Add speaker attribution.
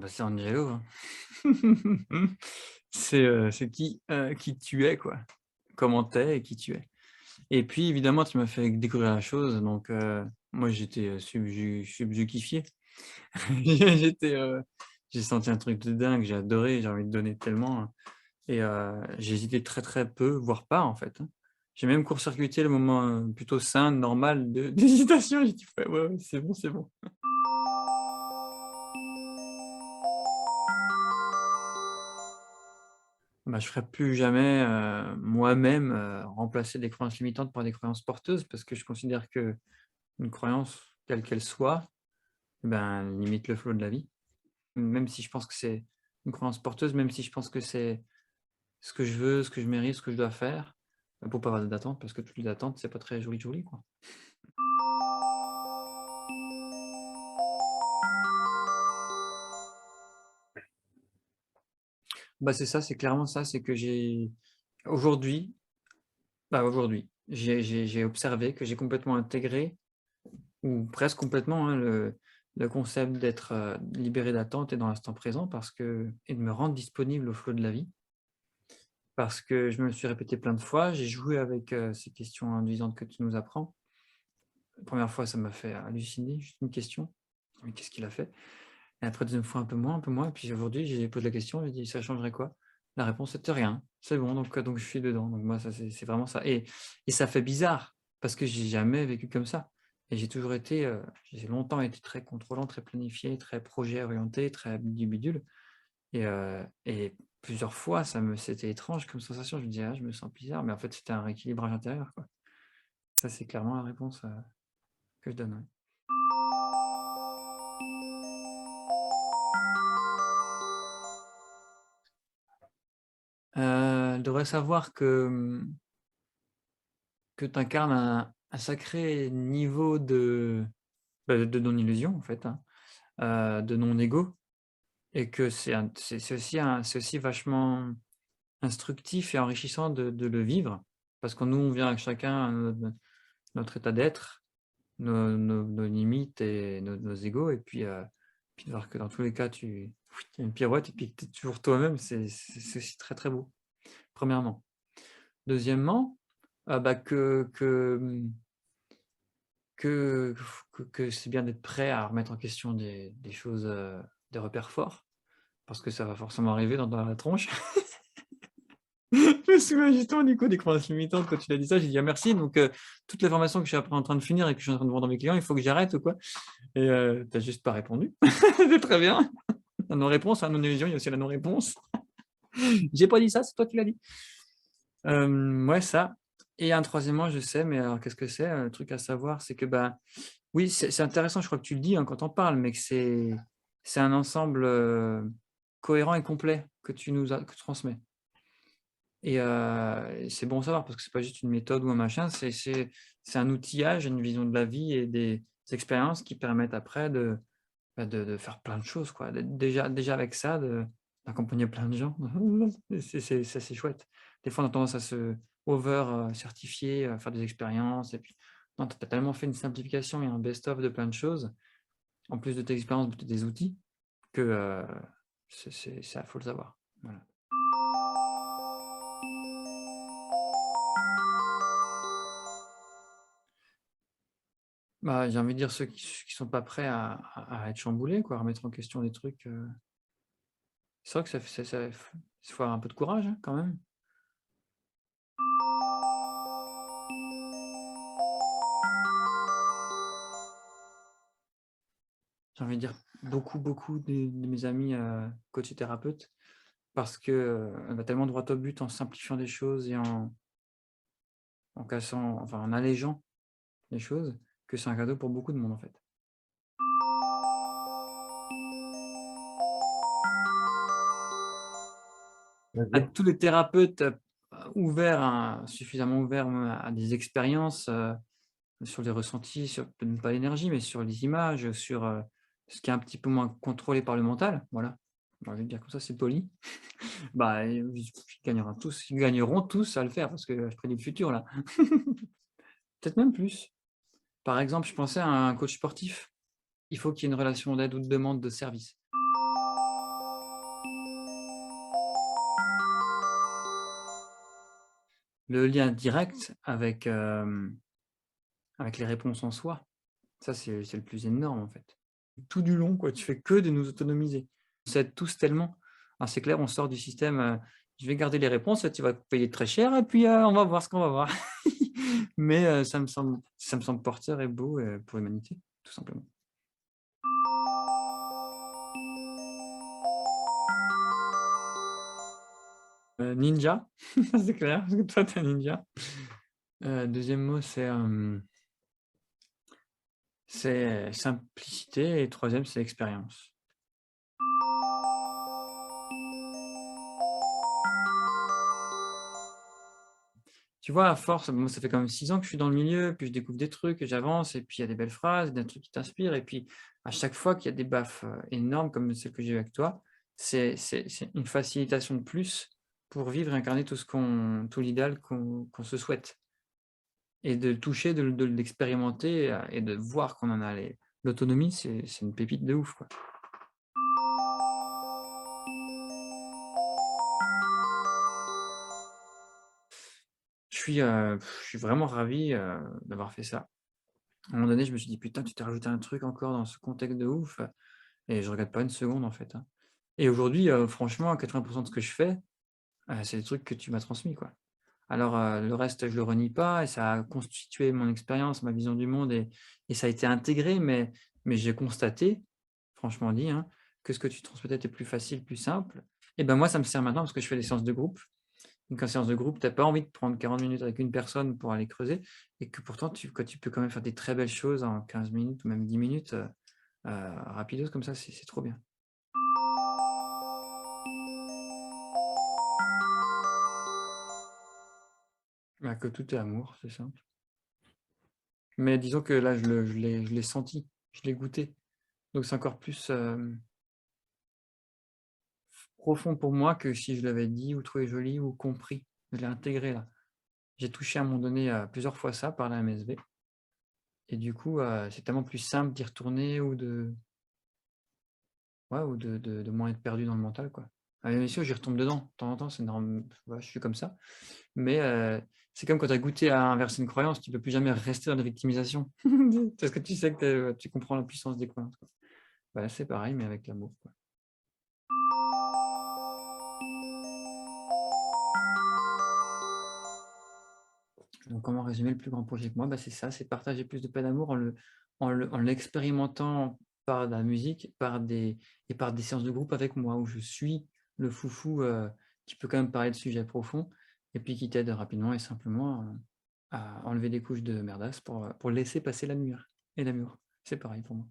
Speaker 1: bah, c'est Angelo, hein. C'est qui tu es, quoi. Comment tu es et qui tu es. Et puis évidemment, tu m'as fait découvrir la chose, donc moi j'étais, subjuguifié. J'étais, j'ai senti un truc de dingue, j'ai adoré, j'ai envie de donner tellement, hein. Et j'ai hésité très, très peu, voire pas, en fait, hein. J'ai même court-circuité le moment, plutôt sain, normal de d'hésitation. J'ai dit: «Ouais, ouais, ouais, c'est bon, c'est bon». Bah, je ferai plus jamais, moi-même, remplacer des croyances limitantes par des croyances porteuses parce que je considère qu'une croyance, quelle qu'elle soit, ben, limite le flot de la vie. Même si je pense que c'est une croyance porteuse, même si je pense que c'est ce que je veux, ce que je mérite, ce que je dois faire, pour pas avoir d'attente parce que toutes les attentes, c'est pas très joli joli, quoi. Bah, c'est ça, c'est clairement ça, c'est que aujourd'hui aujourd'hui, j'ai observé que j'ai complètement intégré ou presque complètement, hein, le concept d'être, libéré d'attente et dans l'instant présent parce que et de me rendre disponible au flot de la vie. Parce que je me le suis répété plein de fois, j'ai joué avec, ces questions induisantes que tu nous apprends. La 1re fois, ça m'a fait halluciner, juste une question: «Mais qu'est-ce qu'il a fait?» Et après 2e fois un peu moins et puis aujourd'hui, j'ai posé la question, j'ai dit: «Ça changerait quoi?» La réponse était: «Rien, c'est bon», donc je suis dedans, donc moi ça c'est vraiment ça et ça fait bizarre parce que j'ai jamais vécu comme ça et j'ai toujours été, j'ai longtemps été très contrôlant, très planifié, très projet orienté, très bidule bidule et plusieurs fois c'était étrange comme sensation. Je me disais: «Ah, je me sens bizarre», mais en fait, c'était un rééquilibrage intérieur, quoi. Ça, c'est clairement la réponse, que je donne, ouais. Elle devrait savoir que, que tu incarnes un sacré niveau de non-illusion, en fait, hein, de non-ego et que c'est aussi vachement instructif et enrichissant de le vivre. Parce que nous, on vient avec chacun notre état d'être, nos limites et nos égos et puis de voir que dans tous les cas, tu il y a une pirouette et puis que tu es toujours toi-même, c'est aussi très, très beau, premièrement. Deuxièmement, bah, que que c'est bien d'être prêt à remettre en question des choses, des repères forts, parce que ça va forcément arriver dans la tronche. Je me souviens justement du coup des croyances limitantes quand tu l'as dit ça, j'ai dit: «Ah merci, donc toutes les formations que je suis après en train de finir et que je suis en train de vendre à mes clients, il faut que j'arrête ou quoi?» Et tu as juste pas répondu. C'est très bien. La non-réponse, hein, non-illusion, il y a aussi la non-réponse. J'ai pas dit ça, c'est toi qui l'as dit. Ouais ça et un troisièmement, je sais, mais alors qu'est-ce que c'est? Le truc à savoir, c'est que, bah, oui, c'est intéressant, je crois que tu le dis, hein, quand on parle, mais que c'est un ensemble, cohérent et complet que tu transmets et c'est bon à savoir parce que c'est pas juste une méthode ou un machin, c'est un outillage, une vision de la vie et des expériences qui permettent après de faire plein de choses, quoi. Déjà avec ça, d'accompagner plein de gens, c'est chouette. Des fois, on a tendance à se over, certifier, faire des expériences et puis non, tu as tellement fait une simplification et un best-of de plein de choses, en plus de tes expériences, de tes outils que, c'est ça, faut le savoir. Voilà. Bah, j'ai envie de dire ceux qui sont pas prêts à être chamboulés, quoi, à remettre en question des trucs, c'est vrai que ça faut avoir un peu de courage, hein, quand même. J'ai envie de dire beaucoup, beaucoup de mes amis, coachs et thérapeutes parce que, elle va tellement droit au but en simplifiant des choses et en cassant enfin, en allégeant les choses que c'est un cadeau pour beaucoup de monde, en fait. À
Speaker 2: Vas-y.
Speaker 1: tous les thérapeutes, ouverts suffisamment ouverts, à des expériences, sur les ressentis, sur peut-être pas l'énergie, mais sur les images, sur, ce qui est un petit peu moins contrôlé par le mental, voilà. J'ai envie de dire comme ça, c'est poli. Bah, ils gagneront tous à le faire parce que je prédis le futur là. Peut-être même plus. Par exemple, je pensais à un coach sportif, il faut qu'il y ait une relation d'aide ou de demande de service. le lien direct avec les réponses en soi, ça c'est le plus énorme en fait. Tout du long quoi, tu fais que de nous autonomiser. On s'aide tous tellement. Alors c'est clair, on sort du système, je vais garder les réponses, tu vas payer très cher et puis, on va voir ce qu'on va voir. Mais, ça me semble porteur et beau, pour l'humanité, tout simplement. Ninja, ça c'est clair, parce que toi tu es ninja. 2e mot c'est simplicité et 3e c'est expérience. Tu vois, à force, moi, ça fait quand même 6 ans que je suis dans le milieu, puis je découvre des trucs et j'avance et puis il y a des belles phrases, des trucs qui t'inspirent et puis à chaque fois qu'il y a des baffes, énormes comme celle que j'ai eue avec toi, c'est une facilitation de plus pour vivre et incarner tout l'idéal qu'on se souhaite et de le toucher, de l'expérimenter, et de voir qu'on en a l'autonomie, c'est une pépite de ouf, quoi. Je suis vraiment ravi, d'avoir fait ça. À un moment donné, je me suis dit: «Putain, tu t'es rajouté un truc encore dans ce contexte de ouf», et je regrette pas une seconde, en fait, hein. Et aujourd'hui, franchement, 80 de ce que je fais, c'est des trucs que tu m'as transmis, quoi. Alors, le reste, je le renie pas et ça a constitué mon expérience, ma vision du monde et ça a été intégré, mais j'ai constaté, franchement dit, hein, que ce que tu transmettais était plus facile, plus simple et ben, moi, ça me sert maintenant parce que je fais des séances de groupe. Donc en séance de groupe, tu as pas envie de prendre 40 minutes avec une personne pour aller creuser et que pourtant tu peux quand même faire des très belles choses en 15 minutes ou même 10 minutes, rapidos comme ça, c'est trop bien. Bah, que tout est amour, c'est simple. Mais disons que là, je l'ai senti, je l'ai goûté. Donc c'est encore plus, profond pour moi que si je l'avais dit ou trouvé joli ou compris. Je l'ai intégré là. J'ai touché à un moment donné, plusieurs fois ça par la MSV et du coup, c'est tellement plus simple d'y retourner ou de ouais ou de moins être perdu dans le mental, quoi. Ah bien sûr, j'y retombe dedans, de temps en temps, c'est norm voilà, je suis comme ça. Mais, c'est comme quand tu as goûté à inverser une croyance, tu peux plus jamais rester dans la victimisation. Parce que tu sais que tu comprends la puissance des croyances, quoi. Bah, là, c'est pareil, mais avec l'amour, quoi. Donc comment résumer le plus grand projet que moi? Bah, c'est ça, c'est partager plus de paix d'amour en l'expérimentant par la musique, par des séances de groupe avec moi, où je suis le foufou, qui peut quand même parler de sujets profonds et puis qui t'aide rapidement et simplement, à enlever des couches de merdasse pour laisser passer la lumière et l'amour. C'est pareil pour moi.